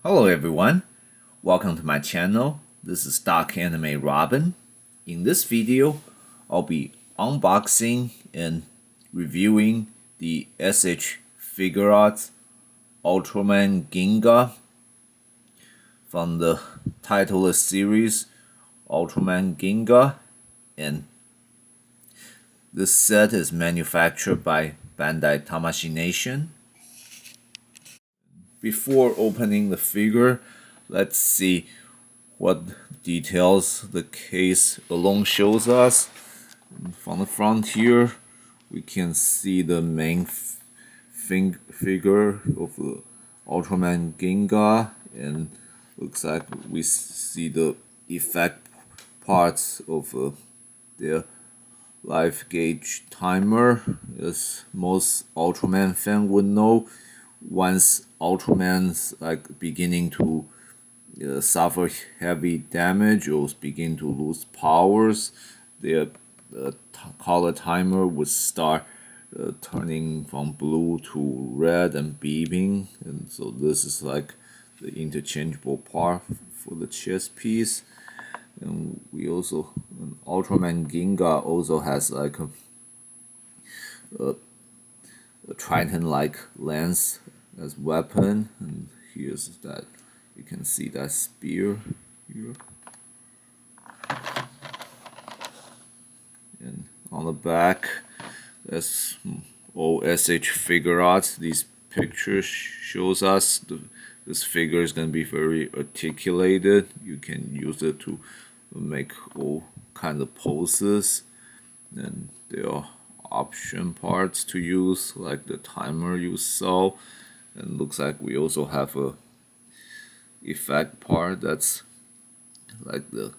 Hello everyone, welcome to my channel. This is Dark Anime Robin. In this video, I'll be unboxing and reviewing the SH Figuarts Ultraman Ginga from the titleless series Ultraman Ginga, and this set is manufactured by Bandai Tamashii Nation. Before opening the figure, let's see what details the case alone shows us. From the front here, we can see the main figure of the Ultraman Ginga, and looks like we see the effect parts of their life gauge timer. As most Ultraman fan would know, once Ultraman's beginning to suffer heavy damage or begin to lose powers, their color timer would start turning from blue to red and beeping, and so this is like the interchangeable part for the chest piece. And we also, Ultraman Ginga also has like a Triton-like lance as weapon, and here's that. You can see that spear here, and on the back there's all SH Figuarts. These pictures shows us this figure is going to be very articulated. You can use it to make all kinds of poses, and there are option parts to use like the timer you saw, and looks like we also have a effect part that's like the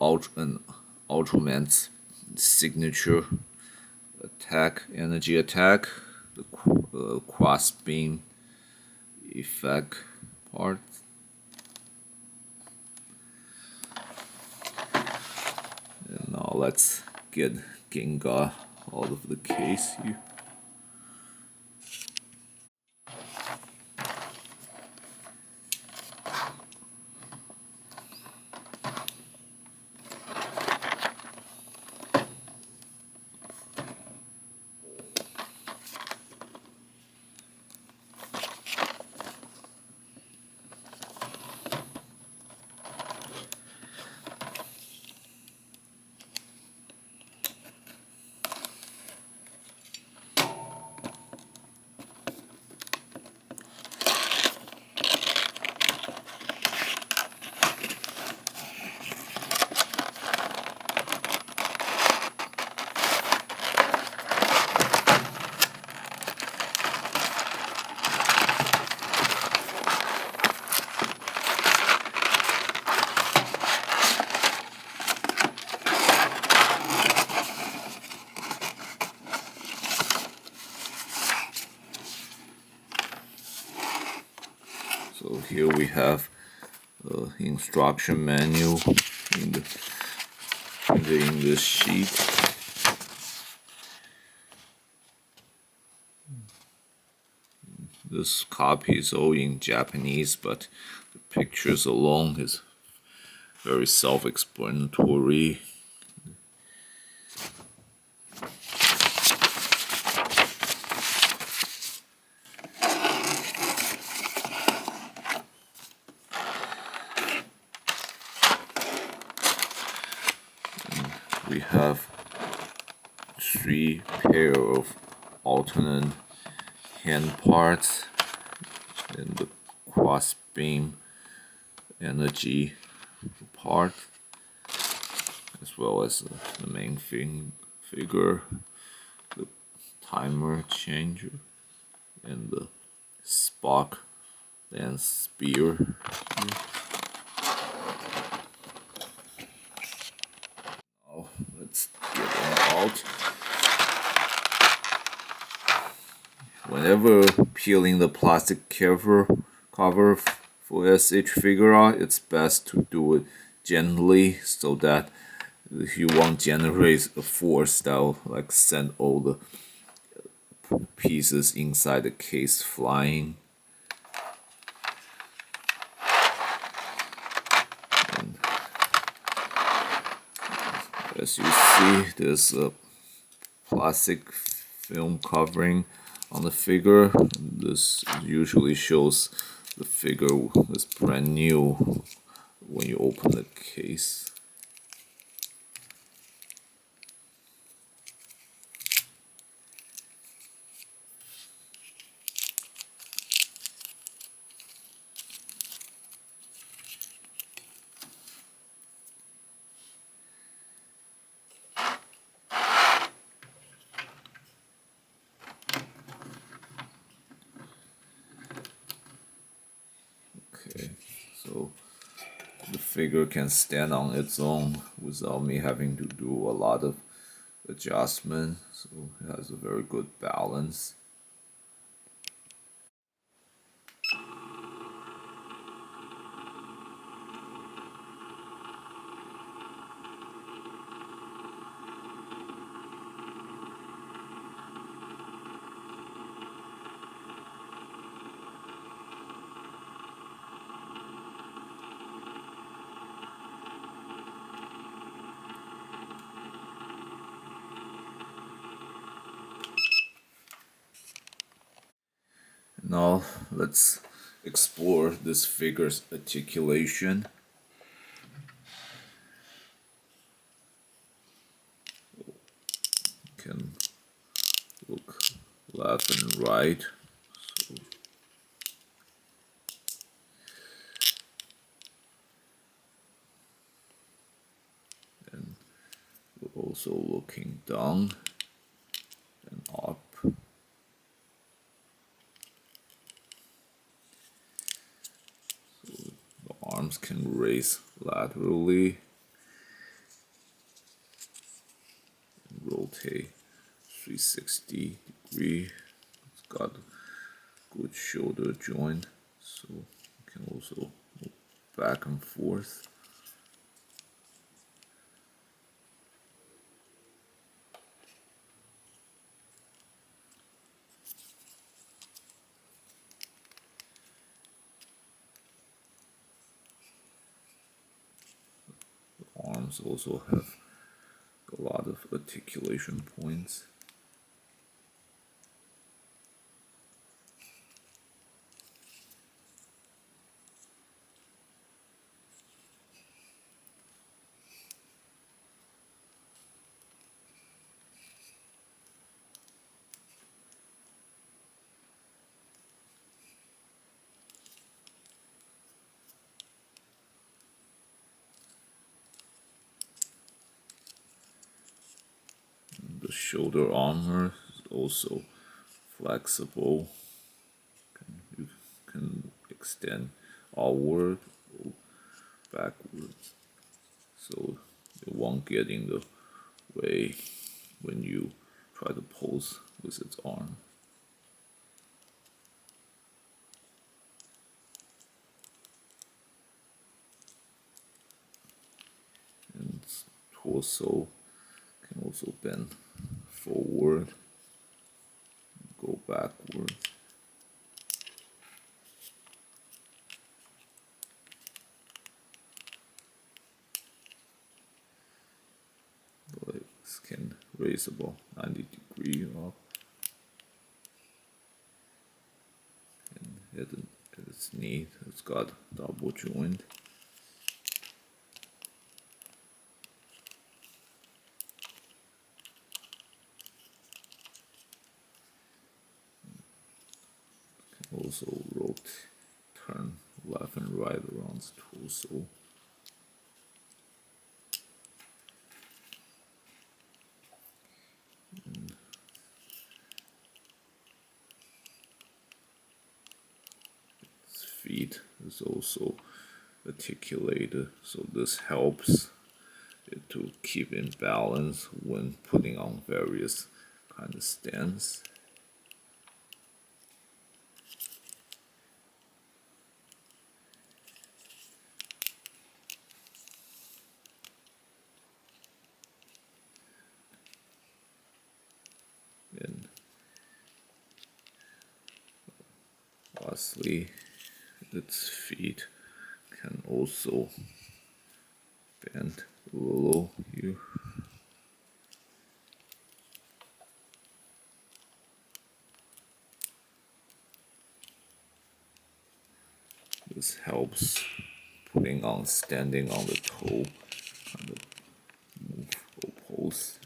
Ultraman's signature attack, energy attack, the cross beam effect part. And now let's get Ginga out of the case here. So here we have the instruction manual in the English sheet. This copy is all in Japanese, but the pictures alone is very self-explanatory. We have 3 pair of alternate hand parts and the cross beam energy part, as well as the main figure, the timer changer, and the spark lance spear. Now let's get them out. Whenever peeling the plastic cover for SH Figuarts, it's best to do it gently so that you won't generate a force that will like send all the pieces inside the case flying. As you see, there's a plastic film covering on the figure. This usually shows the figure is brand new when you open the case. Okay, so the figure can stand on its own without me having to do a lot of adjustment, so it has a very good balance. Now let's explore this figure's articulation. You can look left and right. So, and we're also looking down and up. So the arms can raise laterally and rotate 360 degree. It's got good shoulder joint, so you can also move back and forth. The arms also have a lot of articulation points. The shoulder armor is also flexible. You can extend outward or backwards, so it won't get in the way when you try to pose with its arm. And its torso can also bend forward, go backward. The legs can raise about 90 degrees up. And at its knee, it's got double joint. Also turn left and right around its torso. And its feet is also articulated, so this helps it to keep in balance when putting on various kind of stance. And lastly, its feet can also bend a little here. This helps standing on the toe kind of move or pose.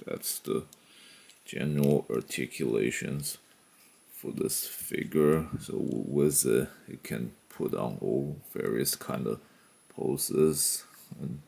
That's the general articulations for this figure. So with it, it can put on all various kind of poses, and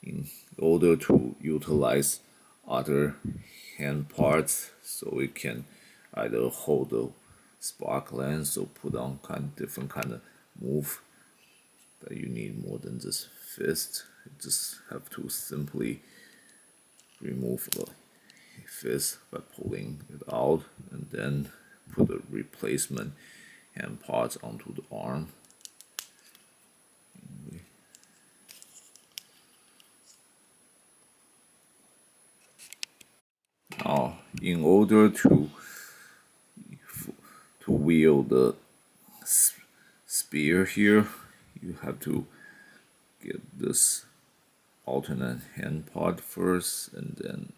in order to utilize other hand parts, so it can either hold the spark lens or put on different kind of move that you need more than just fist. You just have to simply remove the fist by pulling it out, and then put a replacement hand part onto the arm. Now, in order to wield the spear here, you have to get this alternate hand part first, and then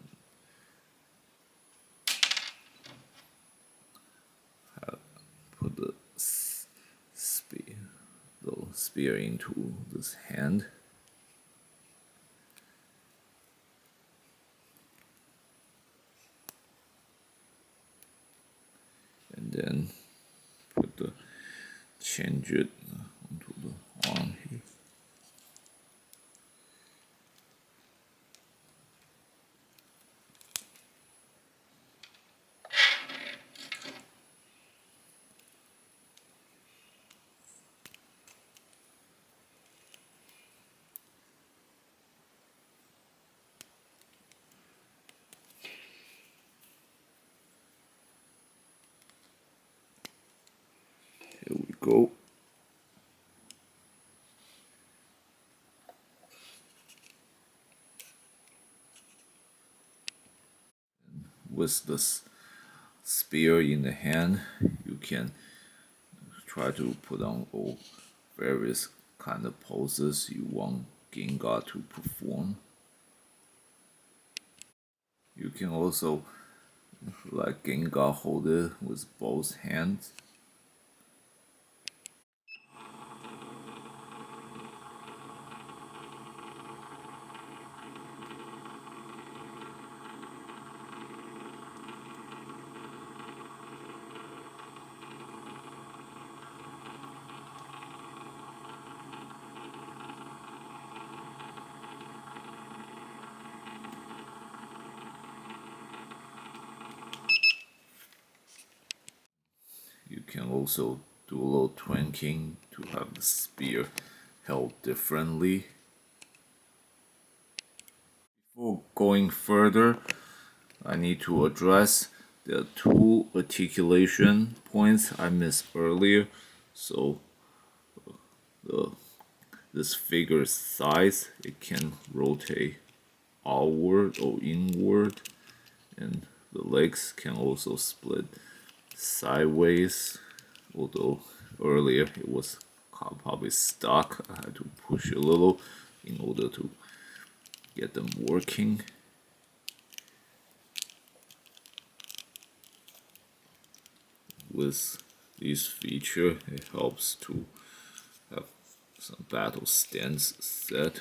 put the spear into this hand. And then change it onto the arm here. Here we go. With this spear in the hand, you can try to put on all various kind of poses you want Ginga to perform. You can also let Ginga hold it with both hands. You can also do a little twanking to have the spear held differently. Before going further, I need to address the two articulation points I missed earlier. So this figure's size, it can rotate outward or inward, and the legs can also split sideways, although earlier it was probably stuck. I had to push a little in order to get them working. With this feature, it helps to have some battle stance set.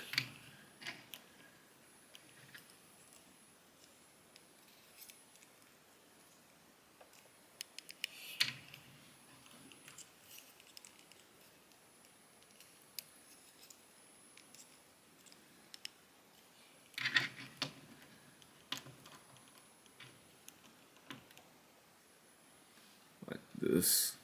Like this.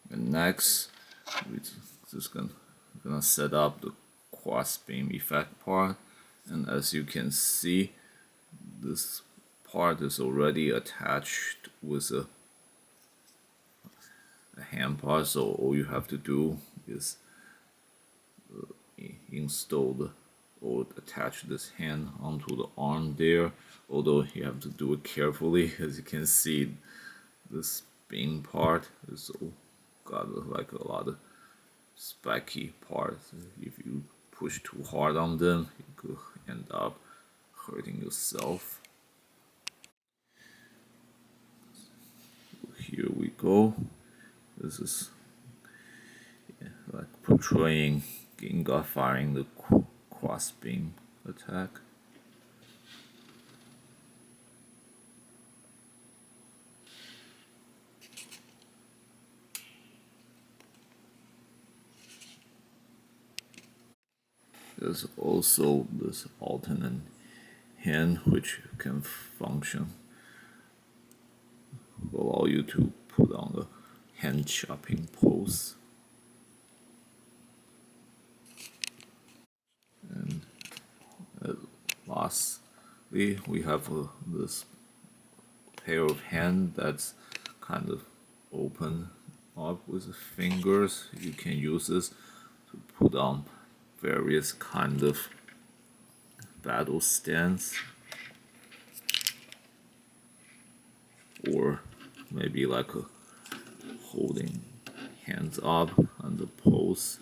And next, we're just gonna set up the cross beam effect part, and as you can see, this part is already attached with a hand part, so all you have to do is install or attach this hand onto the arm there, although you have to do it carefully. As you can see, this beam part is all got like a lot of spiky parts. If you push too hard on them, you could end up hurting yourself. Here we go. This is like portraying Ginga firing the cross beam attack. There's also this alternate hand which can function, will allow you to put on a hand chopping pose. And lastly, we have this pair of hands that's kind of open up with the fingers. You can use this to put on various kind of battle stance, or maybe like a holding hands up on the pose,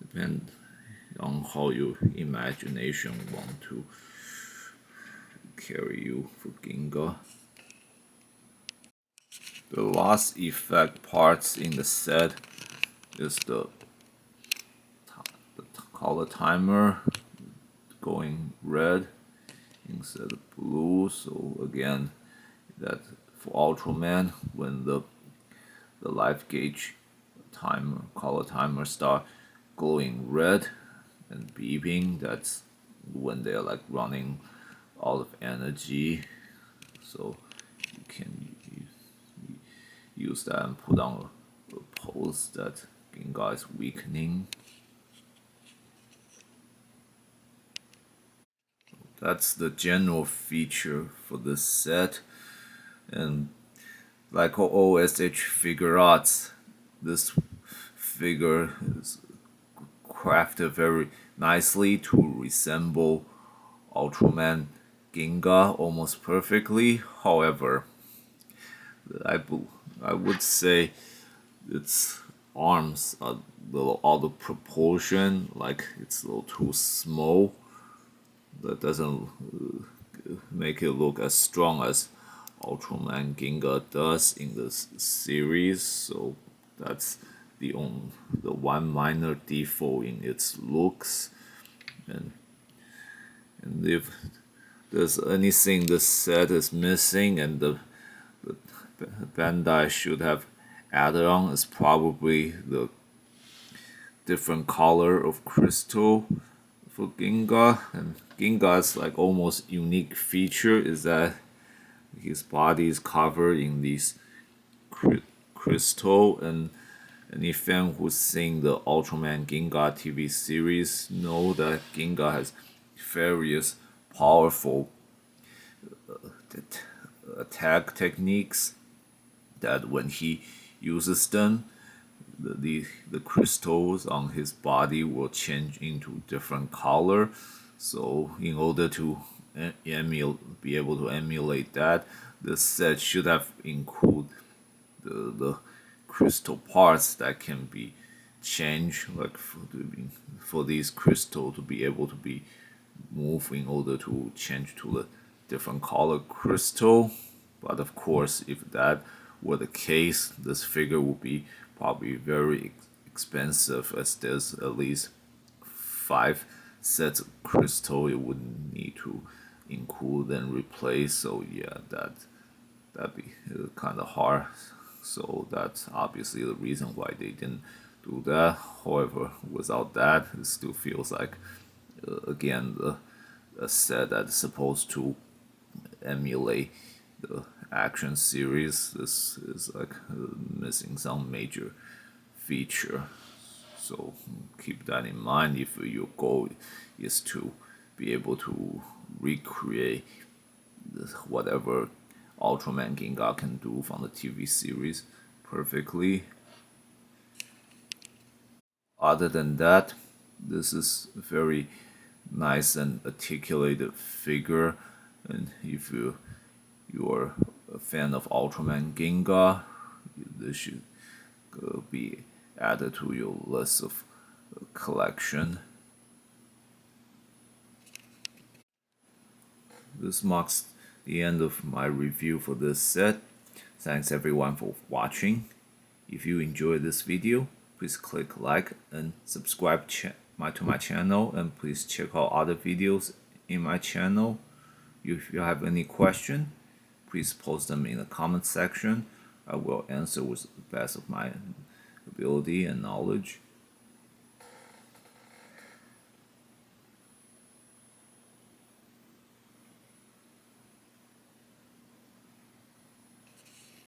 depend on how your imagination want to carry you for Ginga. The last effect parts in the set is the color timer going red instead of blue. So again, that for Ultraman, when the life gauge timer color timer start glowing red and beeping, that's when they're like running out of energy. So you can use that and put on a pose that Ginga is weakening. That's the general feature for this set, and like OSH Figuarts, this figure is crafted very nicely to resemble Ultraman Ginga almost perfectly. However, I would say its arms are a little out of proportion, like it's a little too small. That doesn't make it look as strong as Ultraman Ginga does in this series. So that's the one minor default in its looks. And if there's anything this set is missing and the Bandai should have added on, is probably the different color of crystal for Ginga. And Ginga's like almost unique feature is that his body is covered in these crystal, and any fan who's seen the Ultraman Ginga TV series know that Ginga has various powerful attack techniques that when he uses them, the crystals on his body will change into different color. So in order to be able to emulate that, the set should have include the crystal parts that can be changed, like for these crystal to be able to be moved in order to change to the different color crystal. But of course, if that were the case, this figure would be probably very expensive, as there's at least 5 sets of crystal it would need to include and replace. So yeah, that'd be kind of hard. So that's obviously the reason why they didn't do that. However, without that, it still feels like again a set that's supposed to emulate the action series. This is like missing some major feature. So keep that in mind if your goal is to be able to recreate whatever Ultraman Ginga can do from the TV series perfectly. Other than that, this is a very nice and articulated figure, and if you are a fan of Ultraman Ginga, this should be added to your list of collection. This marks the end of my review for this set. Thanks everyone for watching. If you enjoyed this video, please click like and subscribe to my channel, and please check out other videos in my channel. If you have any question, please post them in the comment section. I will answer with the best of my ability and knowledge.